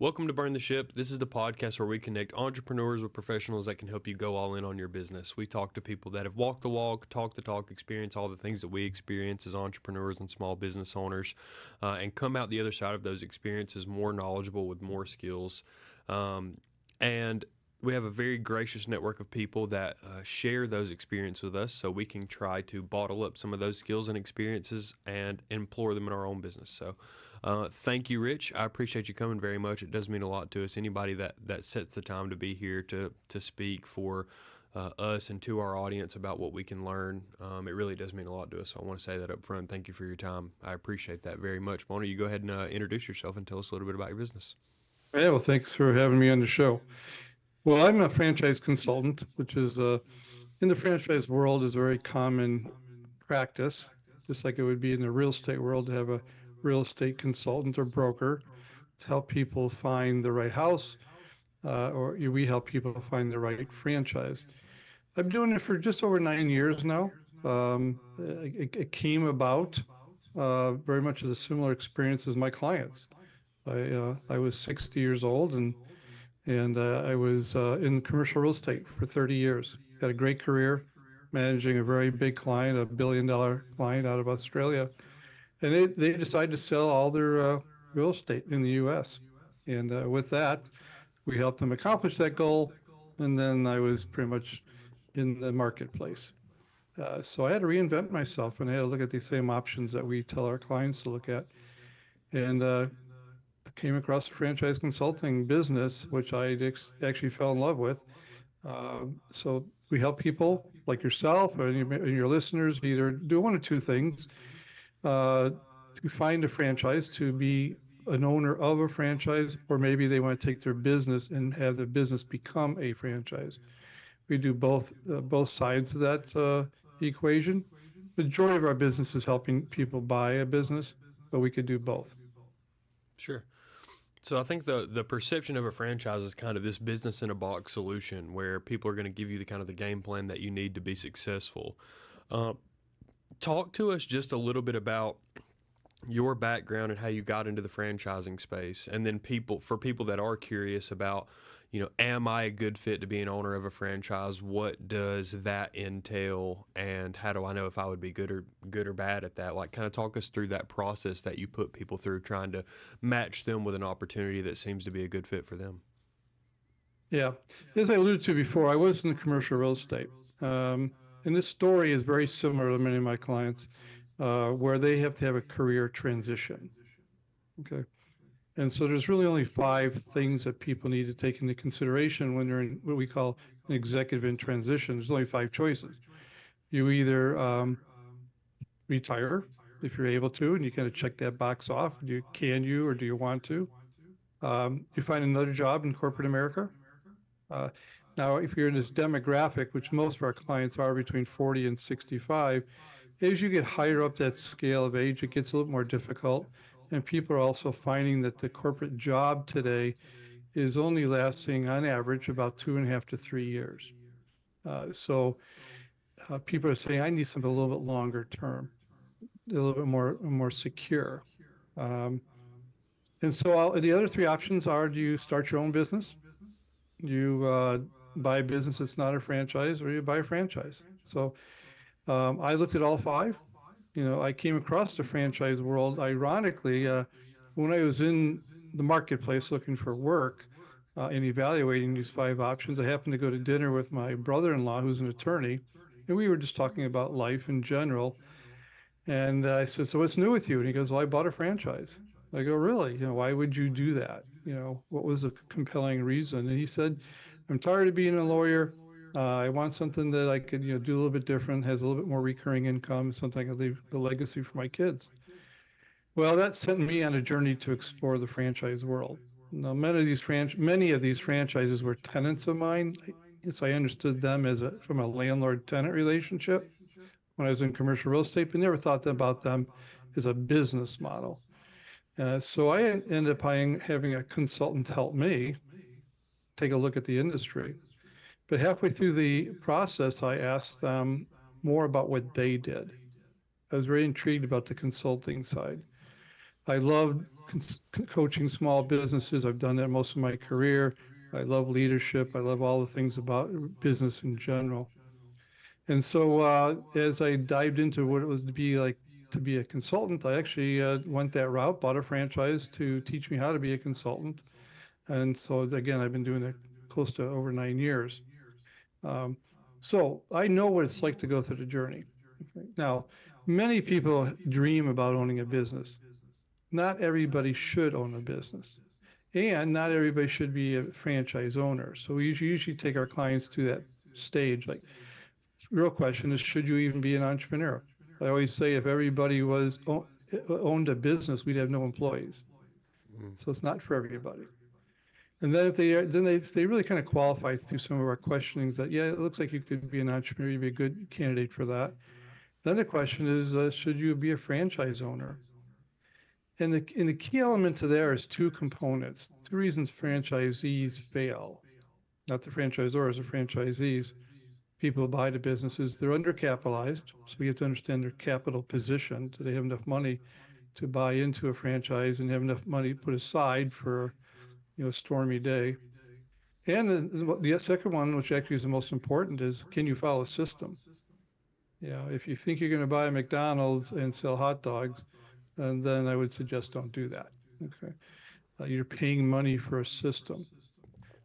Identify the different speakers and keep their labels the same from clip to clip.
Speaker 1: Welcome to Burn the Ship. This is the podcast where we connect entrepreneurs with professionals that can help you go all in on your business. We talk to people that have walked the walk, talked the talk, experienced all the things that we experience as entrepreneurs and small business owners, and come out the other side of those experiences more knowledgeable with more skills. And we have a very gracious network of people that share those experiences with us, so we can try to bottle up some of those skills and experiences and employ them in our own business. So thank you, Rich. I appreciate you coming very much. It does mean a lot to us. Anybody that sets the time to be here to speak for us and to our audience about what we can learn, it really does mean a lot to us. So I want to say that up front. Thank you for your time. I appreciate that very much. Why don't you go ahead and introduce yourself and tell us a little bit about your business?
Speaker 2: Yeah, well, thanks for having me on the show. Well, I'm a franchise consultant, which is in the franchise world is a very common practice, just like it would be in the real estate world to have a real estate consultant or broker to help people find the right house, or we help people find the right franchise. I'm doing it for just over 9 years now. It came about very much as a similar experience as my clients. I was 60 years old and I was in commercial real estate for 30 years. Had a great career managing a very big client, a $1 billion client out of Australia. And they decided to sell all their real estate in the US. And with that, we helped them accomplish that goal. And then I was pretty much in the marketplace. So I had to reinvent myself and I had to look at the same options that we tell our clients to look at. And came across the franchise consulting business, which I actually fell in love with. So we help people like yourself and your listeners either do one or two things to find a franchise, to be an owner of a franchise, or maybe they want to take their business and have the business become a franchise. We do both sides of that equation. Majority of our business is helping people buy a business, but we could do both.
Speaker 1: Sure. So I think the perception of a franchise is kind of this business in a box solution where people are going to give you the kind of the game plan that you need to be successful. Uh, Talk to us just a little bit about your background and how you got into the franchising space, and then people that are curious about, am I a good fit to be an owner of a franchise? What does that entail, and how do I know if I would be good or bad at that? Like, kind of talk us through that process that you put people through, trying to match them with an opportunity that seems to be a good fit for them.
Speaker 2: Yeah, as I alluded to before, I was in the commercial real estate. And this story is very similar to many of my clients, where they have to have a career transition. Okay. And so there's really only five things that people need to take into consideration when they're in what we call an executive in transition. There's only five choices. You either retire if you're able to, and you kind of check that box off. Or do you want to? You find another job in corporate America. Uh, Now, if you're in this demographic, which most of our clients are between 40 and 65, as you get higher up that scale of age, it gets a little more difficult. And people are also finding that the corporate job today is only lasting on average about 2.5 to 3 years. So people are saying, I need something a little bit longer term, a little bit more secure. Um, and so the other three options are: do you start your own business? You buy a business that's not a franchise, or you buy a franchise. So I looked at all five. I came across the franchise world, ironically, when I was in the marketplace looking for work and evaluating these five options. I happened to go to dinner with my brother-in-law, who's an attorney, and we were just talking about life in general. And I said, "So what's new with you?" And he goes, "Well, I bought a franchise." I go, "Really? Why would you do that? What was the compelling reason?" And he said, "I'm tired of being a lawyer. I want something that I could, do a little bit different, has a little bit more recurring income, something I could leave a legacy for my kids." Well, that sent me on a journey to explore the franchise world. Now, many of these franchises were tenants of mine, so I understood them from a landlord-tenant relationship when I was in commercial real estate, but never thought about them as a business model. So I ended up having a consultant help me take a look at the industry. But halfway through the process, I asked them more about what they did. I was very intrigued about the consulting side. I loved coaching small businesses. I've done that most of my career. I love leadership. I love all the things about business in general. And so as I dived into what it was to be like to be a consultant, I actually went that route, bought a franchise to teach me how to be a consultant. And so again, I've been doing it close to over 9 years. Um, so I know what it's like to go through the journey. Okay. Now, many people dream about owning a business. Not everybody should own a business. And not everybody should be a franchise owner. So we usually take our clients to that stage. Like, real question is, should you even be an entrepreneur? I always say if everybody owned a business, we'd have no employees.
Speaker 1: Mm.
Speaker 2: So it's not for everybody. And then if they really kind of qualify through some of our questionings that, yeah, it looks like you could be an entrepreneur, you'd be a good candidate for that. Then the question is, should you be a franchise owner? And the key element to there is two components. Two reasons franchisees fail, not the franchisors, the franchisees. People who buy the businesses, they're undercapitalized. So we have to understand their capital position. Do they have enough money to buy into a franchise and have enough money put aside for, a stormy day? And the second one, which actually is the most important, is can you follow a system? If you think you're going to buy a McDonald's and sell hot dogs, and then I would suggest don't do that. Okay, you're paying money for a system.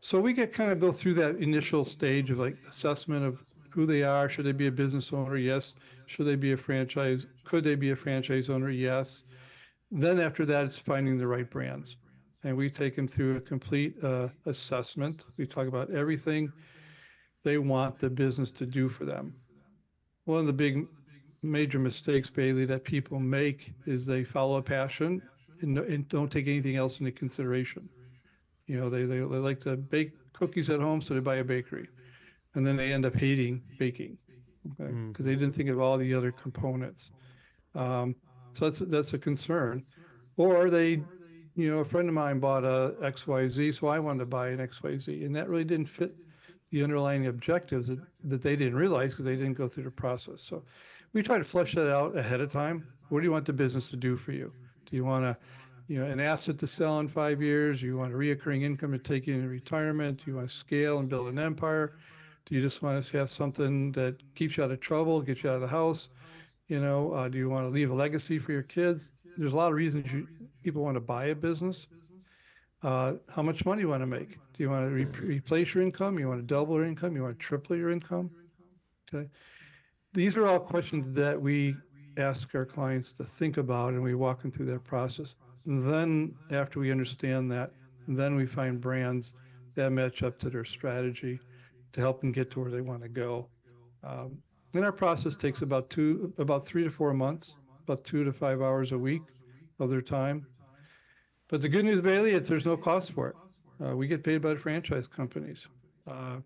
Speaker 2: So we get kind of go through that initial stage of like assessment of who they are. Should they be a business owner? Yes. Should they be a franchise? Could they be a franchise owner? Yes. Then after that, it's finding the right brands. And we take them through a complete assessment. We talk about everything they want the business to do for them. One of the big major mistakes, Bailey, that people make is they follow a passion and don't take anything else into consideration. They like to bake cookies at home, so they buy a bakery. And then they end up hating baking, okay,
Speaker 1: Mm.
Speaker 2: because they didn't think of all the other components. Um, so that's a concern. Or a friend of mine bought a XYZ, so I wanted to buy an XYZ, and that really didn't fit the underlying objectives that they didn't realize because they didn't go through the process. So we try to flesh that out ahead of time. What do you want the business to do for you? Do you want an asset to sell in 5 years? Do you want a reoccurring income to take you into retirement? Do you want to scale and build an empire? Do you just want to have something that keeps you out of trouble, gets you out of the house? Do you want to leave a legacy for your kids? There's a lot of reasons people want to buy a business. How much money you want to make? Do you want to replace your income? You want to double your income? You want to triple your income? Okay. These are all questions that we ask our clients to think about, and we walk them through that process. And then after we understand that, then we find brands that match up to their strategy to help them get to where they want to go. Um, and our process takes about 3 to 4 months, about 2 to 5 hours a week of their time. But the good news, Bailey, is there's no cost for it. We get paid by the franchise companies. Uh,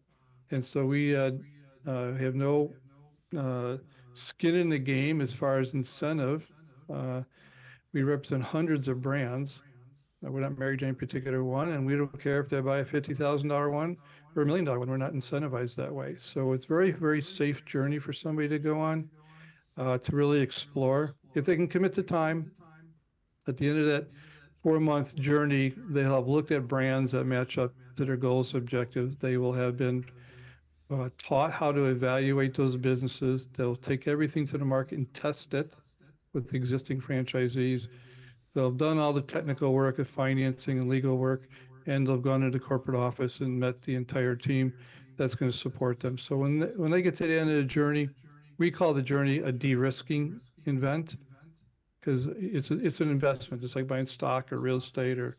Speaker 2: and so we have no uh, skin in the game as far as incentive. Uh, we represent hundreds of brands. We're not married to any particular one, and we don't care if they buy a $50,000 one or $1 million one. We're not incentivized that way. So it's very, very safe journey for somebody to go on to really explore. If they can commit the time, at the end of that 4 month journey, they'll have looked at brands that match up to their goals, objectives. They will have been taught how to evaluate those businesses. They'll take everything to the market and test it with existing franchisees. They'll have done all the technical work of financing and legal work, and they've gone into corporate office and met the entire team that's going to support them. So when they get to the end of the journey, we call the journey a de-risking event because it's an investment. It's like buying stock or real estate or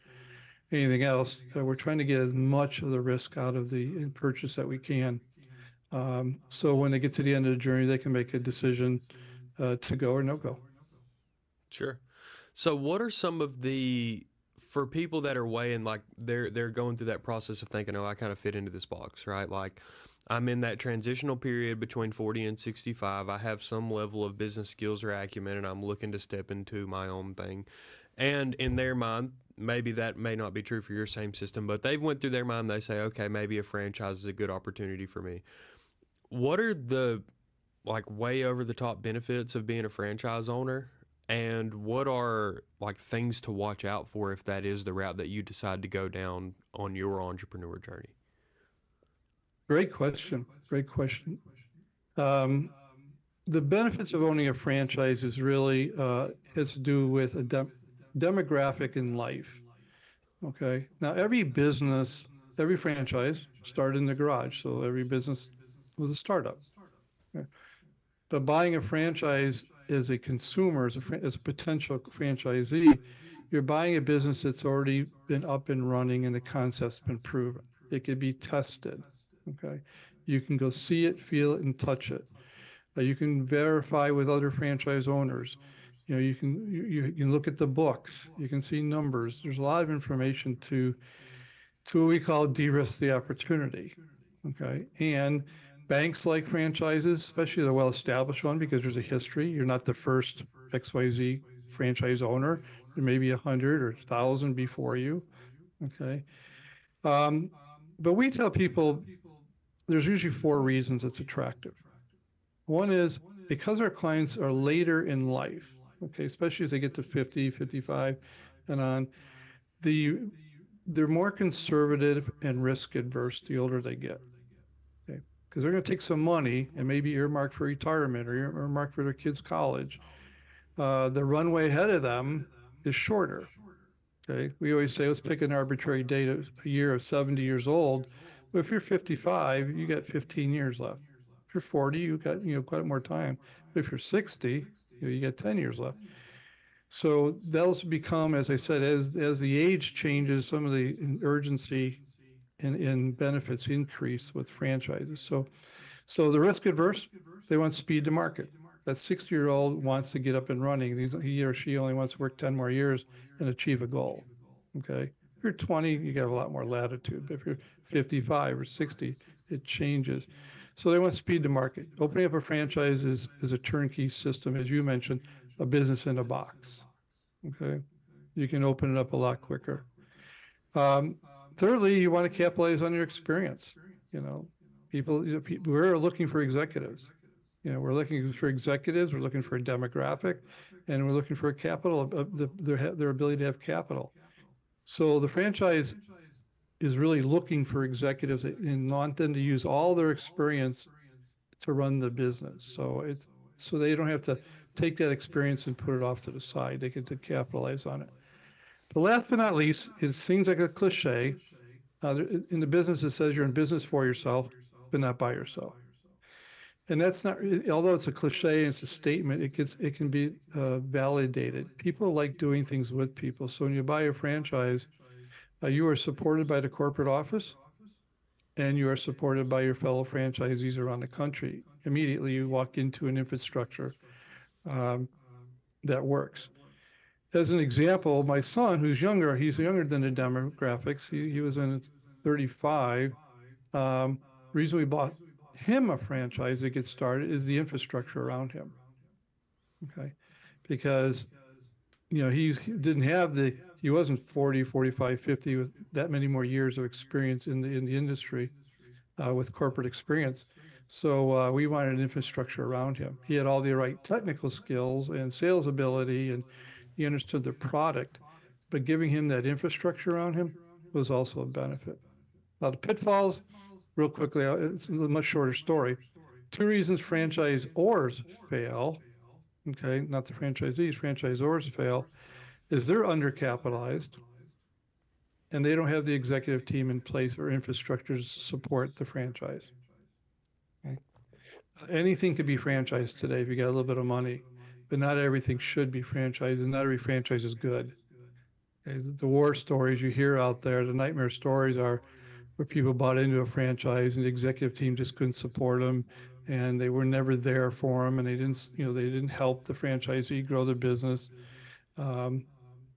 Speaker 2: anything else. We're trying to get as much of the risk out of the purchase that we can. So when they get to the end of the journey, they can make a decision to go or no go.
Speaker 1: Sure. So what are some of the for people that are weighing like they're going through that process of thinking, oh, I kind of fit into this box, right? Like I'm in that transitional period between 40 and 65. I have some level of business skills or acumen and I'm looking to step into my own thing. And in their mind, maybe that may not be true for your same system, but they've went through their mind, they say, okay, maybe a franchise is a good opportunity for me. What are the like way over the top benefits of being a franchise owner? And what are like things to watch out for if that is the route that you decide to go down on your entrepreneur journey?
Speaker 2: Great question. Great question. Um, the benefits of owning a franchise is really has to do with a demographic in life. Okay. Now, every business, every franchise started in the garage. So every business was a startup. Okay. But buying a franchise as a consumer, as a potential franchisee, you're buying a business that's already been up and running and the concept's been proven. It could be tested. Okay. You can go see it, feel it, and touch it. You can verify with other franchise owners. You know, you can look at the books. You can see numbers. There's a lot of information to what we call de-risk the opportunity. Okay, and banks like franchises, especially the well-established one, because there's a history. You're not the first XYZ franchise owner. There may be 100 or 1,000 before you. Okay, um, but we tell people there's usually four reasons it's attractive. One is because our clients are later in life, okay, especially as they get to 50, 55 and on, the they're more conservative and risk adverse the older they get. Okay. Because they're going to take some money and maybe earmark for retirement or earmark for their kids' college. The runway ahead of them is shorter. Okay. We always say, let's pick an arbitrary date, a year of 70 years old. But if you're 55, you got 15 years left. If you're 40, you got, quite more time. But if you're 60, you got 10 years left. So those become, as I said, as the age changes, some of the urgency and benefits increase with franchises. So the risk adverse, they want speed to market. That 60-year-old wants to get up and running. He or she only wants to work 10 more years and achieve a goal. Okay. If you're 20, you got a lot more latitude. But if you're 55 or 60, it changes. So they want speed to market. Opening up a franchise is a turnkey system, as you mentioned, a business in a box. Okay. You can open it up a lot quicker. Um, Thirdly, you want to capitalize on your experience. You know, we're looking for executives. We're looking for executives. We're looking for a demographic, and we're looking for a capital, their ability to have capital. So the franchise is really looking for executives and want them to use all their experience to run the business. So they don't have to take that experience and put it off to the side. They get to capitalize on it. But last but not least, it seems like a cliche. In the business, it says you're in business for yourself, but not by yourself. And that's not, although it's a cliche and it's a statement, it can be validated. People like doing things with people. So when you buy a franchise, you are supported by the corporate office and you are supported by your fellow franchisees around the country. Immediately, you walk into an infrastructure um, that works. As an example, my son, he's younger than the demographics. He was in 35. Um, reason we bought him a franchise to get started is the infrastructure around him. Okay. Because, he didn't have he wasn't 40, 45, 50 with that many more years of experience in the industry with corporate experience. So we wanted an infrastructure around him. He had all the right technical skills and sales ability, and he understood the product, but giving him that infrastructure around him was also a benefit. Now, the pitfalls, real quickly, it's a much shorter story. Two reasons franchisors fail, okay, not the franchisees, franchisors fail, is they're undercapitalized and they don't have the executive team in place or infrastructure to support the franchise. Okay? Anything could be franchised today if you got a little bit of money, but not everything should be franchised, and not every franchise is good. Okay? The war stories you hear out there, the nightmare stories are where people bought into a franchise and the executive team just couldn't support them, and they were never there for them, and they didn't help the franchisee grow the business, um,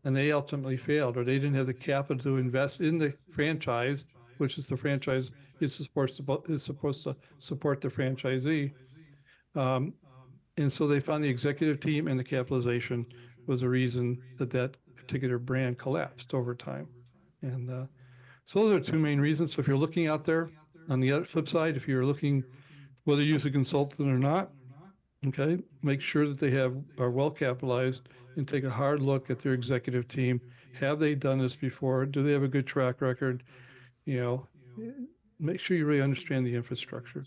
Speaker 2: and they ultimately failed, or they didn't have the capital to invest in the franchise, which is the franchise is supposed to support the franchisee. Um, and so they found the executive team and the capitalization was a reason that particular brand collapsed over time. And so those are two main reasons. So if you're looking out there, on the other flip side, if you're looking whether you use a consultant or not, Okay, make sure that are well capitalized and take a hard look at their executive team. Have they done this before? Do they have a good track record? You know, eh, make sure you really understand the infrastructure.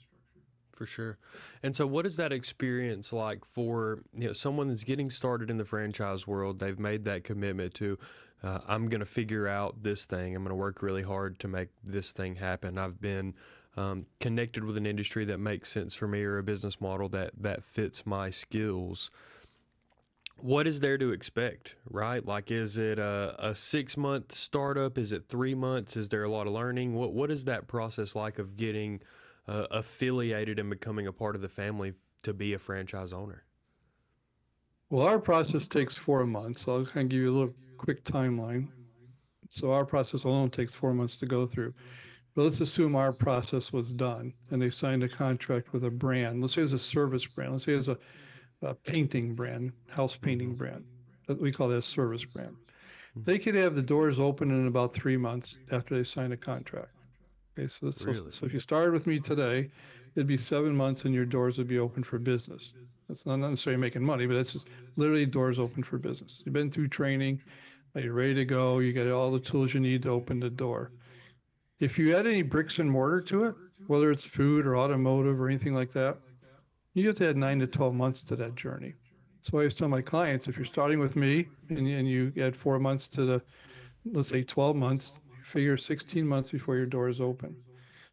Speaker 1: For sure. And so what is that experience like for, someone that's getting started in the franchise world? They've made that commitment to I'm going to figure out this thing. I'm going to work really hard to make this thing happen. I've been connected with an industry that makes sense for me or a business model that fits my skills. What is there to expect, right? Like, is it a 6 month startup? Is it 3 months? Is there a lot of learning? What is that process like of getting affiliated and becoming a part of the family to be a franchise owner?
Speaker 2: Well, our process takes 4 months. So I'll kind of give you a little quick timeline. So our process alone takes 4 months to go through. But let's assume our process was done and they signed a contract with a brand. Let's say it's a service brand. Let's say it's a painting brand, house
Speaker 1: Mm-hmm.
Speaker 2: painting brand. We call that a service brand.
Speaker 1: Mm.
Speaker 2: They could have the doors open in about 3 months after they sign a contract. Okay,
Speaker 1: Really?
Speaker 2: so if you started with me today, it'd be 7 months and your doors would be open for business. That's not necessarily making money, but it's just literally doors open for business. You've been through training, you're ready to go. You got all the tools you need to open the door. If you add any bricks and mortar to it, whether it's food or automotive or anything like that, you have to add 9 to 12 months to that journey. So I always tell my clients, if you're starting with me and you add 4 months to the, let's say 12 months, you figure 16 months before your door is open.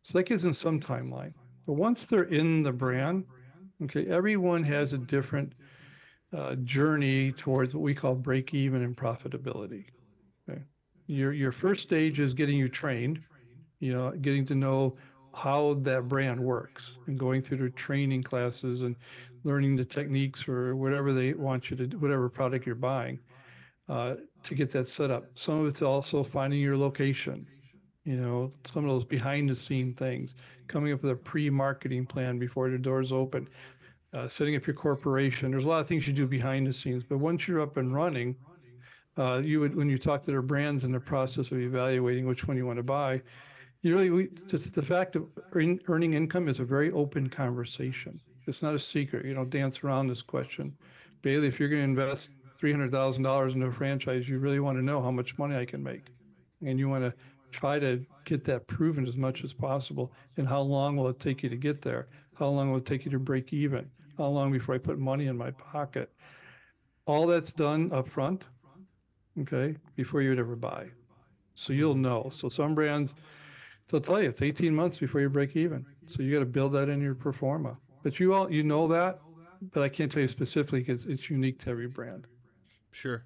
Speaker 2: So that gives them some timeline. But once they're in the brand, okay, everyone has a different journey towards what we call break even and profitability. Okay. Your first stage is getting you trained, getting to know how that brand works and going through the training classes and learning the techniques for whatever they want you to do, whatever product you're buying, uh, to get that set up. Some of it's also finding your location, some of those behind the scene things, coming up with a pre-marketing plan before the doors open, setting up your corporation. There's a lot of things you do behind the scenes, but once you're up and running, you would, when you talk to their brands in the process of evaluating which one you want to buy, just the fact of earning income is a very open conversation. It's not a secret. You don't dance around this question. Bailey, if you're going to invest $300,000 into a franchise, you really want to know how much money I can make. And you want to try to get that proven as much as possible. And how long will it take you to get there? How long will it take you to break even? How long before I put money in my pocket? All that's done up front, okay, before you would ever buy. So you'll
Speaker 1: Mm-hmm.
Speaker 2: know. So some brands, they'll tell you it's 18 months before you break even. So you got to build that in your pro forma. But you know that, but I can't tell you specifically because it's unique to every brand.
Speaker 1: Sure.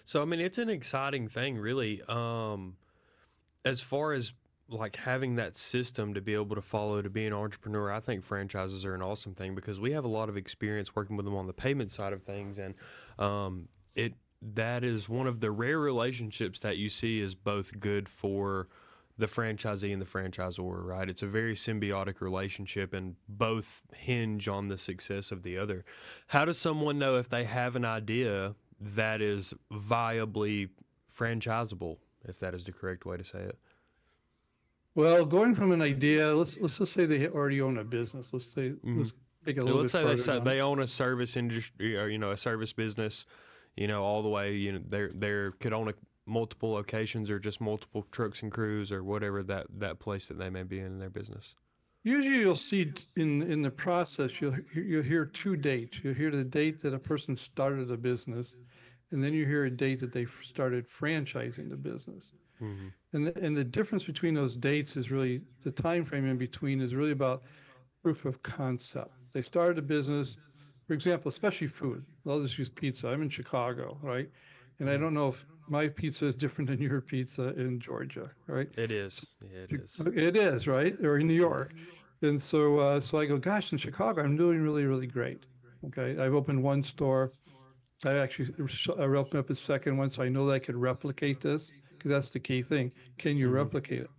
Speaker 1: So I mean, it's an exciting thing, really. As far as like having that system to be able to follow to be an entrepreneur, I think franchises are an awesome thing because we have a lot of experience working with them on the payment side of things, and it that is one of the rare relationships that you see is both good for the franchisee and the franchisor, right? It's a very symbiotic relationship, and both hinge on the success of the other. How does someone know if they have an idea that is viably franchisable, if that is the correct way to say it?
Speaker 2: Well, going from an idea, let's just say they already own a business.
Speaker 1: Hmm.
Speaker 2: Let's take it a little
Speaker 1: Let's
Speaker 2: bit
Speaker 1: say
Speaker 2: farther down.
Speaker 1: they own a service industry, or a service business, all the way. They could own multiple locations or just multiple trucks and crews or whatever that place that they may be in their business.
Speaker 2: Usually, you'll see in the process, you'll hear two dates. You'll hear the date that a person started a business, and then you hear a date that they started franchising the business.
Speaker 1: Mm-hmm.
Speaker 2: And the difference between those dates is really the time frame in between is really about proof of concept. They started a business, for example, especially food. I'll just use pizza. I'm in Chicago, right? And I
Speaker 1: Mm-hmm.
Speaker 2: don't know if my pizza is different than your pizza in Georgia, right?
Speaker 1: It is. Yeah, it is.
Speaker 2: It is, right? Or in New
Speaker 1: Yeah.
Speaker 2: York. And so I go, gosh, in Chicago, I'm doing really, really great. Okay. I've opened one store. I opened up a second one, so I know that I could replicate this because that's the key thing. Can you
Speaker 1: Mm-hmm.
Speaker 2: replicate it?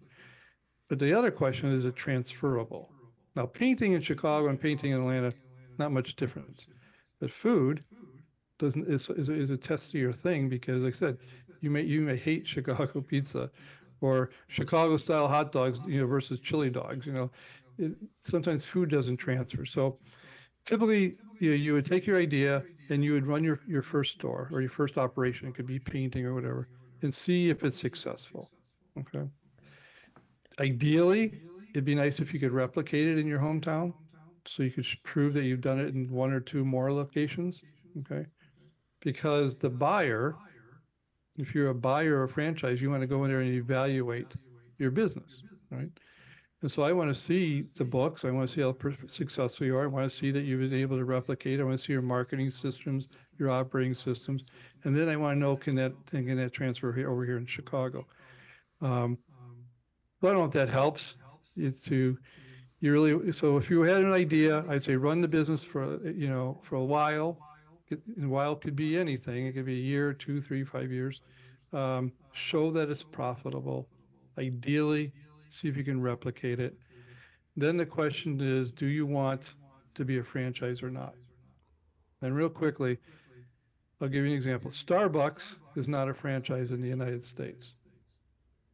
Speaker 2: But the other question is it transferable? Now, painting in Chicago and painting in Atlanta, not much difference. But food doesn't is a testier thing because, like I said, you may hate Chicago pizza or Chicago style hot dogs, versus chili dogs. Sometimes food doesn't transfer. So typically, you would take your idea and you would run your first store or your first operation. It could be painting or whatever, and see if it's successful. Okay. Ideally, it'd be nice if you could replicate it in your hometown, so you could prove that you've done it in one or two more locations. Okay. Because the buyer, if you're a buyer or a franchise, you want to go in there and evaluate your business, right? And so I want to see the books. I want to see how successful you are. I want to see that you've been able to replicate. I want to see your marketing systems, your operating systems, and then I want to know, can that transfer here, over here in Chicago? Um, so I don't know if that helps. It's to you really. So if you had an idea, I'd say run the business for a while. And a while could be anything. It could be a year, 2, 3, 5 years. Show that it's profitable. Ideally, see if you can replicate it. Then the question is, do you want to be a franchise or not? And real quickly, I'll give you an example. Starbucks is not a franchise in the United States.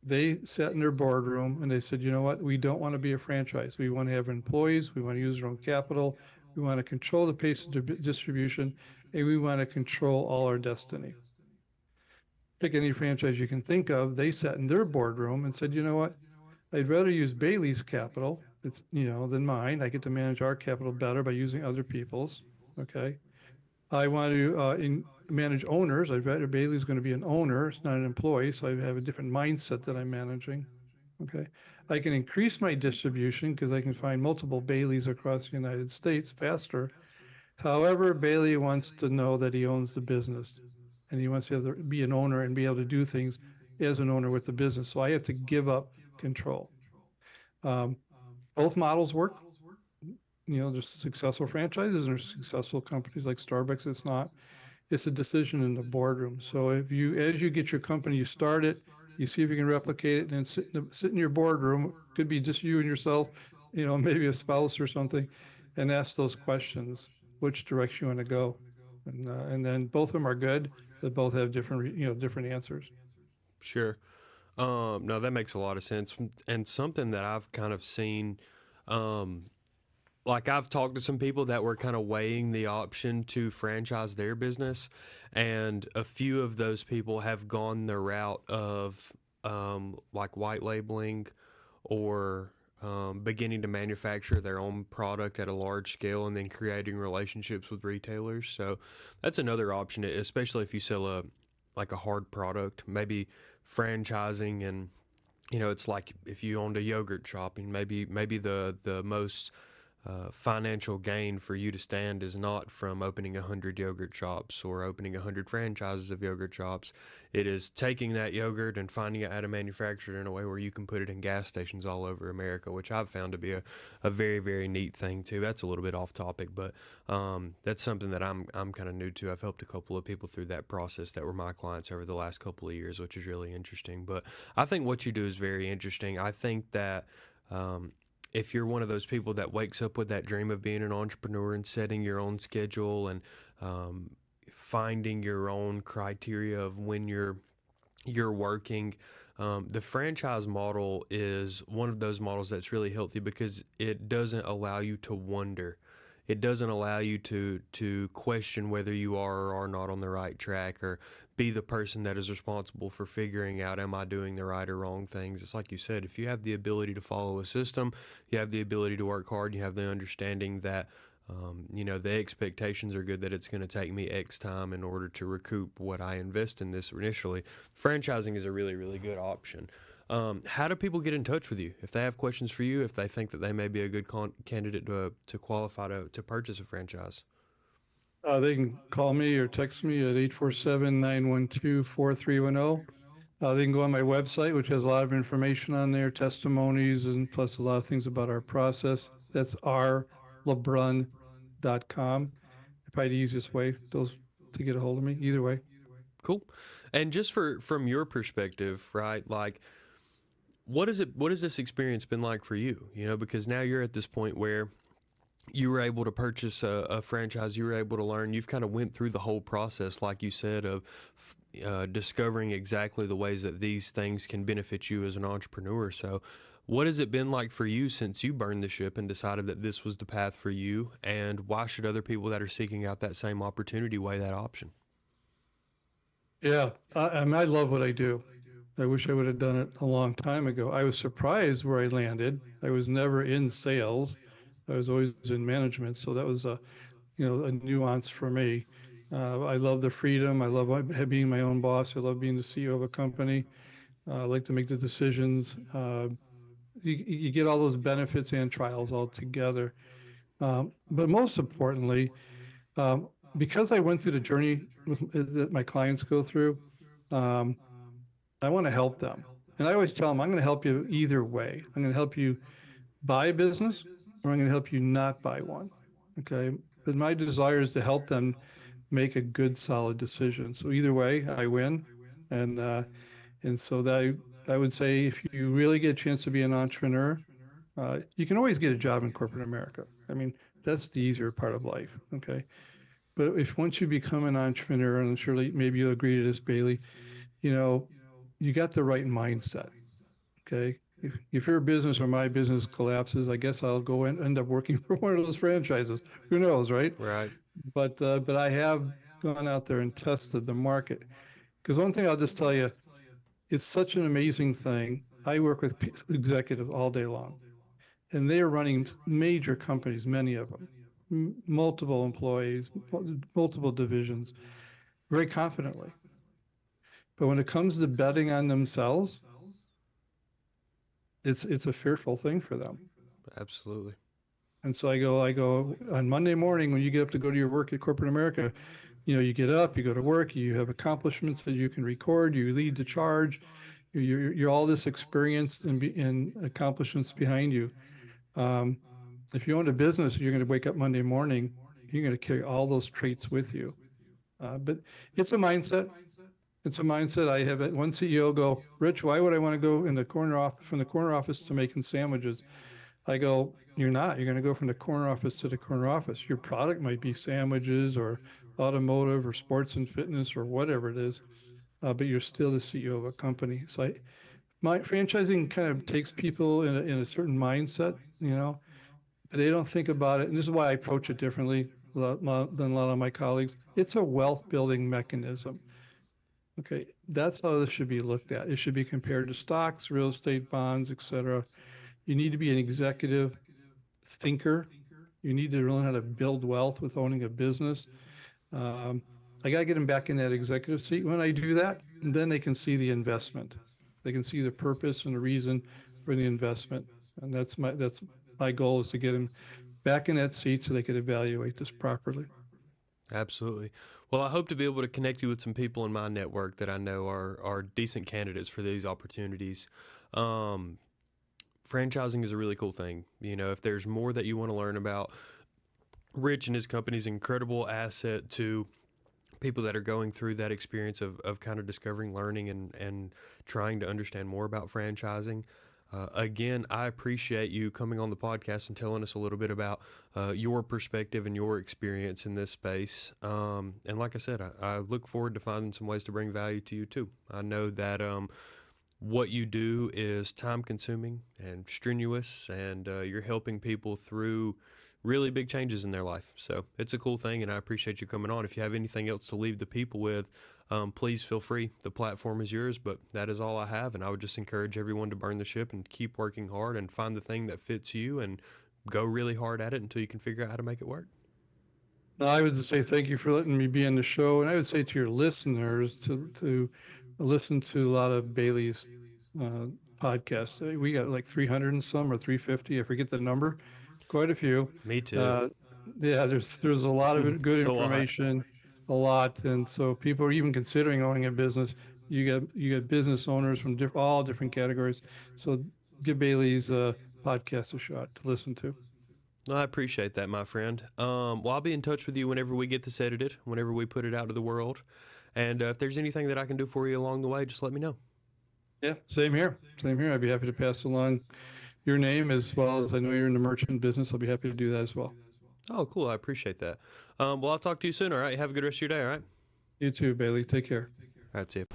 Speaker 2: They sat in their boardroom and they said, you know what? We don't want to be a franchise. We want to have employees. We want to use our own capital. We want to control the pace of distribution, and we want to control all our destiny. Pick any franchise you can think of. They sat in their boardroom and said, you know what? I'd rather use Bailey's capital. Than mine. I get to manage our capital better by using other people's. Okay. I want to manage owners. I'd rather Bailey's going to be an owner. It's not an employee. So I have a different mindset that I'm managing. Okay. I can increase my distribution because I can find multiple Baileys across the United States faster. However, Bailey wants to know that he owns the business, and he wants to be an owner and be able to do things as an owner with the business. So I have to give up control. Um, both models work. There's successful franchises and there's successful companies like Starbucks. It's not. It's a decision in the boardroom. So as you get your company, you start it, you see if you can replicate it, and then sit in your boardroom. Could be just you and yourself, maybe a spouse or something, and ask those questions. Which direction you want to go, and then both of them are good, but both have different answers.
Speaker 1: Sure. No, that makes a lot of sense. And something that I've kind of seen, um, like I've talked to some people that were kind of weighing the option to franchise their business, and a few of those people have gone the route of like white labeling or beginning to manufacture their own product at a large scale and then creating relationships with retailers. So that's another option, especially if you sell a hard product, maybe franchising. And it's like if you owned a yogurt shop, and maybe the most financial gain for you to stand is not from opening 100 yogurt shops or opening 100 franchises of yogurt shops. It is taking that yogurt and finding out how to manufacture it in a way where you can put it in gas stations all over America, which I've found to be a very, very neat thing too. That's a little bit off topic, but that's something that I'm kind of new to. I've helped a couple of people through that process that were my clients over the last couple of years, which is really interesting. But I think what you do is very interesting. I think that if you're one of those people that wakes up with that dream of being an entrepreneur and setting your own schedule and finding your own criteria of when you're working, the franchise model is one of those models that's really healthy because it doesn't allow you to wonder. It doesn't allow you to question whether you are or are not on the right track, or be the person that is responsible for figuring out, am I doing the right or wrong things. It's like you said, if you have the ability to follow a system, you have the ability to work hard, you have the understanding that the expectations are good, that it's going to take me X time in order to recoup what I invest in this initially. Franchising is a really, really good option. How do people get in touch with you if they have questions for you, if they think that they may be a good candidate to qualify to purchase a franchise?
Speaker 2: They can call me or text me at 847-912-4310. They can go on my website, which has a lot of information on there, testimonies, and plus a lot of things about our process. That's rlebrun.com. Probably the easiest way to get a hold of me, either way.
Speaker 1: Cool. And just from your perspective, right? Like, what has this experience been like for you? Because now you're at this point where you were able to purchase a franchise, you were able to learn, you've kind of went through the whole process, like you said, of discovering exactly the ways that these things can benefit you as an entrepreneur. So What has it been like for you since you burned the ship and decided that this was the path for you? And why should other people that are seeking out that same opportunity weigh that option?
Speaker 2: Yeah, I love what I do. I wish I would have done it a long time ago. I was surprised where I landed. I was never in sales. I was always in management, so that was a nuance for me. I love the freedom. I love being my own boss. I love being the CEO of a company. I like to make the decisions. You get all those benefits and trials all together. But most importantly, um, because I went through the journey that my clients go through, um, I want to help them. And I always tell them, I'm going to help you either way. I'm going to help you buy a business, or I'm going to help you not buy one. Okay. But my desire is to help them make a good, solid decision. So either way, I win. And, uh, and so that I would say if you really get a chance to be an entrepreneur, you can always get a job in corporate America. I mean, that's the easier part of life. Okay. But if once you become an entrepreneur, and surely maybe you'll agree to this, Bailey, you know, you got the right mindset. Okay. If your business or my business collapses, I guess I'll go and end up working for one of those franchises. Who knows, right?
Speaker 1: Right.
Speaker 2: But I have gone out there and tested the market. Because one thing I'll just tell you, it's such an amazing thing. I work with executives all day long, and they are running major companies, many of them, multiple employees, multiple divisions, very confidently. But when it comes to betting on themselves, it's a fearful thing for them.
Speaker 1: Absolutely.
Speaker 2: And so I go on Monday morning when you get up to go to your work at corporate America, you get up, you go to work, you have accomplishments that you can record, you lead the charge, you're all this experience and accomplishments behind you. Um, if you own a business, you're going to wake up Monday morning, you're going to carry all those traits with you. But it's a mindset. It's a mindset. I have one CEO go, Rich, why would I want to go in the corner office from the corner office to making sandwiches? I go, you're not. You're going to go from the corner office to the corner office. Your product might be sandwiches or automotive or sports and fitness or whatever it is, but you're still the CEO of a company. So my franchising kind of takes people in a certain mindset, but they don't think about it. And this is why I approach it differently than a lot of my colleagues. It's a wealth building mechanism. Okay, that's how this should be looked at. It should be compared to stocks, real estate, bonds, etc. You need to be an executive thinker. You need to learn how to build wealth with owning a business. Um, I got to get them back in that executive seat. When I do that, then they can see the investment. They can see the purpose and the reason for the investment. And that's my goal is to get them back in that seat so they could evaluate this properly.
Speaker 1: Absolutely. Well, I hope to be able to connect you with some people in my network that I know are decent candidates for these opportunities. Um, Franchising is a really cool thing. If there's more that you want to learn about, Rich and his company is an incredible asset to people that are going through that experience of kind of discovering, learning, and trying to understand more about franchising. Again, I appreciate you coming on the podcast and telling us a little bit about your perspective and your experience in this space. And like I said, I look forward to finding some ways to bring value to you too. I know that what you do is time consuming and strenuous, and you're helping people through really big changes in their life. So it's a cool thing, and I appreciate you coming on. If you have anything else to leave the people with, please feel free. The platform is yours, but that is all I have. And I would just encourage everyone to burn the ship and keep working hard and find the thing that fits you and go really hard at it until you can figure out how to make it work.
Speaker 2: I would just say thank you for letting me be on the show. And I would say to your listeners to listen to a lot of Bailey's uh, podcasts. We got like 300 and some or 350. I forget the number. Quite a few.
Speaker 1: Me too.
Speaker 2: Uh, yeah, there's a lot of good
Speaker 1: It's a lot.
Speaker 2: information, a lot. And so people are even considering owning a business. You got business owners from all different categories. So give Bailey's podcast a shot to listen to.
Speaker 1: I appreciate that, my friend. Well, I'll be in touch with you whenever we get this edited, whenever we put it out to the world. And if there's anything that I can do for you along the way, just let me know.
Speaker 2: Yeah, same here. Same here. I'd be happy to pass along your name as well as I know you're in the merchant business. I'll be happy to do that as well.
Speaker 1: Oh, cool. I appreciate that. Well, I'll talk to you soon. All right. Have a good rest of your day. All right.
Speaker 2: You too, Bailey. Take care.
Speaker 1: That's it.